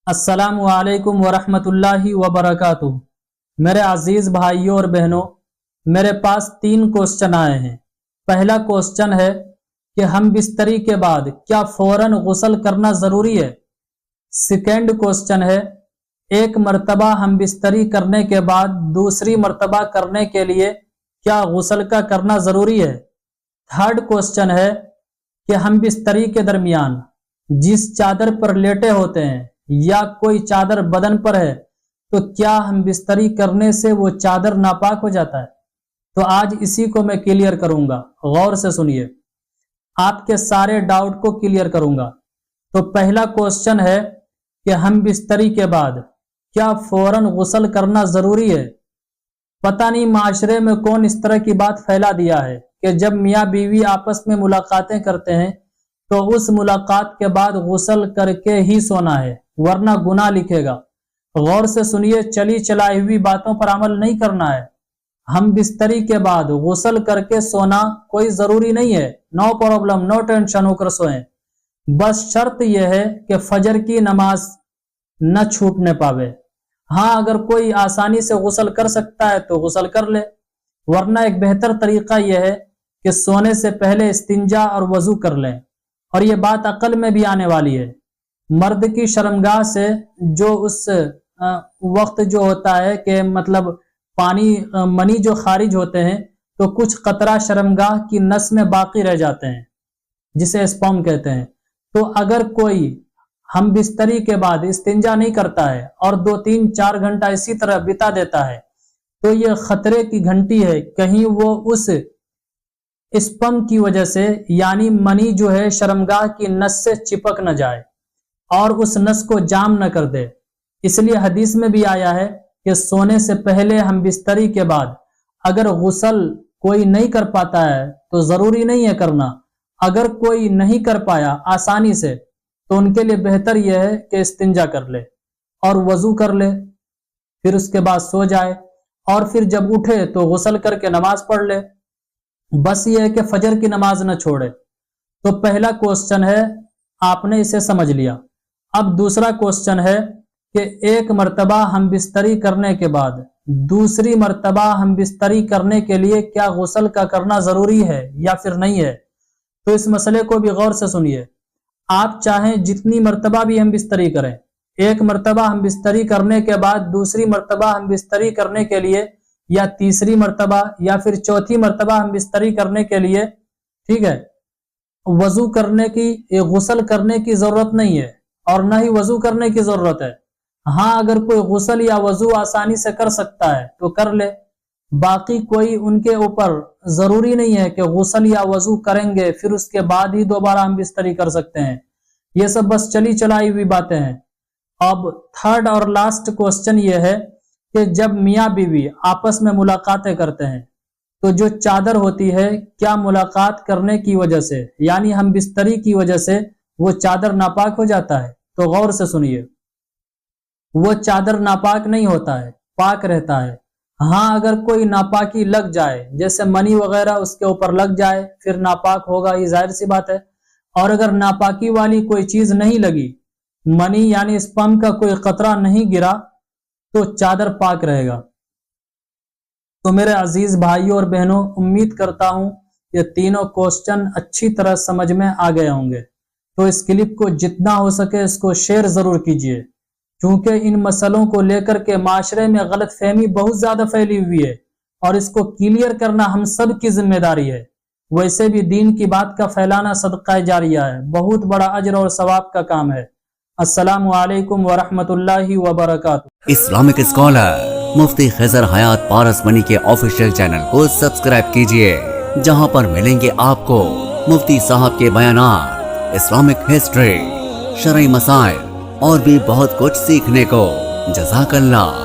अस्सलामु अलैकुम वरहमतुल्लाहि वबरकातुहू। मेरे अजीज भाइयों और बहनों, मेरे पास 3 क्वेश्चन आए हैं। पहला क्वेश्चन है कि हम बिस्तरी के बाद क्या फौरन गुस्ल करना जरूरी है। सेकंड क्वेश्चन है, एक मर्तबा हम बिस्तरी करने के बाद दूसरी मर्तबा करने के लिए क्या गुस्ल का करना जरूरी है। थर्ड क्वेश्चन है कि हम बिस्तरी के दरमियान जिस चादर पर लेटे होते हैं या कोई चादर बदन पर है तो क्या हम बिस्तरी करने से वो चादर नापाक हो जाता है। तो आज इसी को मैं क्लियर करूंगा, गौर से सुनिए, आपके सारे डाउट को क्लियर करूंगा। तो पहला क्वेश्चन है कि हम बिस्तरी के बाद क्या फौरन गुस्ल करना जरूरी है। पता नहीं माशरे में कौन इस तरह की बात फैला दिया है कि जब मियाँ बीवी आपस में मुलाकातें करते हैं तो उस मुलाकात के बाद गुस्ल करके ही सोना है वरना गुनाह लिखेगा। गौर से सुनिए, चली चलाई हुई बातों पर अमल नहीं करना है। हम बिस्तरी के बाद गुस्ल करके सोना कोई जरूरी नहीं है, नो प्रॉब्लम, नो टेंशन होकर सोएं। बस शर्त यह है कि फजर की नमाज न छूटने पावे। हाँ, अगर कोई आसानी से गुस्ल कर सकता है तो गुस्ल कर ले, वरना एक बेहतर तरीका यह है कि सोने से पहले इस्तिंजा और वजू कर लें। और ये बात अकल में भी आने वाली है। मर्द की शर्मगाह से जो उस वक्त जो होता है कि मतलब पानी मनी जो खारिज होते हैं तो कुछ कतरा शर्मगाह की नस में बाकी रह जाते हैं जिसे स्पर्म कहते हैं। तो अगर कोई हम बिस्तरी के बाद इस्तिंजा नहीं करता है और 2-3-4 घंटा इसी तरह बिता देता है तो ये खतरे की घंटी है, कहीं वो उस स्पर्म की वजह से यानी मनी जो है शर्मगाह की नस से चिपक न जाए और उस नस को जाम न कर दे। इसलिए हदीस में भी आया है कि सोने से पहले हम बिस्तरी के बाद अगर गुस्ल कोई नहीं कर पाता है तो जरूरी नहीं है करना। अगर कोई नहीं कर पाया आसानी से तो उनके लिए बेहतर यह है कि इस्तिंजा कर ले और वजू कर ले, फिर उसके बाद सो जाए और फिर जब उठे तो गुस्ल करके नमाज पढ़ ले। बस ये है कि फजर की नमाज न छोड़े। तो पहला क्वेश्चन है, आपने इसे समझ लिया। अब दूसरा क्वेश्चन है कि एक मर्तबा हम बिस्तरी करने के बाद दूसरी मर्तबा हम बिस्तरी करने के लिए क्या गुस्ल का करना जरूरी है या फिर नहीं है। तो इस मसले को भी गौर से सुनिए। आप चाहें जितनी मर्तबा भी हम बिस्तरी करें, एक मर्तबा हम बिस्तरी करने के बाद दूसरी मर्तबा हम बिस्तरी करने के लिए या तीसरी मर्तबा या फिर चौथी मर्तबा हम बिस्तरी करने के लिए, ठीक है, वजू करने की गुस्ल करने की जरूरत नहीं है और न ही वजू करने की जरूरत है। हाँ, अगर कोई गुस्ल या वजू आसानी से कर सकता है तो कर ले, बाकी कोई उनके ऊपर जरूरी नहीं है कि गुस्ल या वजू करेंगे फिर उसके बाद ही दोबारा हम बिस्तरी कर सकते हैं। ये सब बस चली चलाई हुई बातें हैं। अब थर्ड और लास्ट क्वेश्चन ये है कि जब मियाँ बीवी आपस में मुलाकातें करते हैं तो जो चादर होती है क्या मुलाकात करने की वजह से यानी हम बिस्तरी की वजह से वो चादर नापाक हो जाता है। तो गौर से सुनिए, वो चादर नापाक नहीं होता है, पाक रहता है। हाँ, अगर कोई नापाकी लग जाए जैसे मनी वगैरह उसके ऊपर लग जाए फिर नापाक होगा, ये जाहिर सी बात है। और अगर नापाकी वाली कोई चीज नहीं लगी, मनी यानी स्पर्म का कोई कतरा नहीं गिरा तो चादर पाक रहेगा। तो मेरे अजीज भाइयों और बहनों, उम्मीद करता हूं ये तीनों क्वेश्चन अच्छी तरह समझ में आ गए होंगे। तो इस क्लिप को जितना हो सके इसको शेयर जरूर कीजिए, क्योंकि इन मसलों को लेकर के माशरे में गलतफहमी बहुत ज्यादा फैली हुई है और इसको क्लियर करना हम सब की जिम्मेदारी है। वैसे भी दीन की बात का फैलाना सदका जारिया है, बहुत बड़ा अजर और सवाब का काम है। अस्सलामु अलैकुम वरहमतुल्लाहि वबरकातुहू। इस्लामिक स्कॉलर मुफ्ती खिजर हयात पारसमनी के ऑफिशियल चैनल को सब्सक्राइब कीजिए, जहां पर मिलेंगे आपको मुफ्ती साहब के बयानात, इस्लामिक हिस्ट्री, शरई मसाइल और भी बहुत कुछ सीखने को। जज़ाकल्लाह।